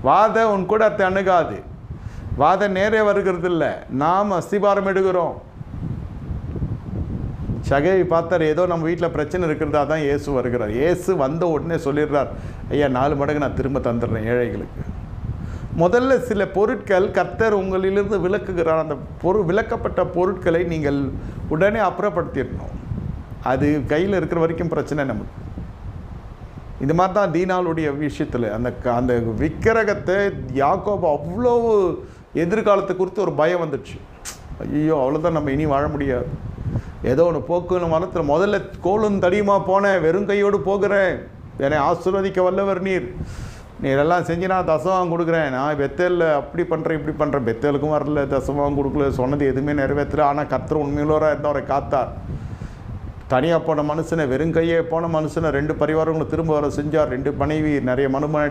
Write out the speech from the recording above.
வாதை உன் கூட அணுகாது. வாதை நேரே வருகிறது இல்லை, நாம் அஸ்திபாரம் எடுக்கிறோம். சகேவி பார்த்தார், ஏதோ நம்ம வீட்டில் பிரச்சனை இருக்கிறதா தான் இயேசு வருகிறார். இயேசு வந்த உடனே சொல்லிடுறார், ஐயா 4 மடங்கு நான் திரும்ப தந்துடுறேன் ஏழைகளுக்கு. முதல்ல சில பொருட்கள் கர்த்தர் உங்களிலிருந்து விலக்குகிறார். அந்த விலக்கப்பட்ட பொருட்களை நீங்கள் உடனே அப்புறப்படுத்திடணும். அது கையில் இருக்கிற வரைக்கும் பிரச்சனை நமக்கு. இந்த மாதிரி தான் தீனாளுடைய விஷயத்தில் அந்த விக்கிரகத்தை யாக்கோபு அவ்வளோ எதிர்காலத்தை குறித்து ஒரு பயம் வந்துடுச்சு. ஐயோ அவ்வளோதான், நம்ம இனி வாழ முடியாது, ஏதோ ஒன்று போக்குன்னு மரத்தில் முதல்ல கோலும் தடியுமா போனேன், வெறும் கையோடு போகிறேன், என்னை ஆசீர்வதிக்க வல்லவர் நீரெல்லாம் செஞ்சு நான் தசமாகம் கொடுக்குறேன், நான் பெத்தேலில் அப்படி பண்ணுறேன் இப்படி பண்ணுறேன். பெத்தேலுக்கும் வரல, தசமாகம் கொடுக்கல, சொன்னது எதுவுமே நிறைவேற்றல. ஆனால் கர்த்தர் உண்மையுள்ளவராக இருந்தவரை காத்தார். தனியாக போன மனுஷனை, வெறும் கையே போன மனுஷனை 2 பரிவாரங்களும் திரும்ப வர செஞ்சார். 2 மனைவி, நிறைய மனுமனை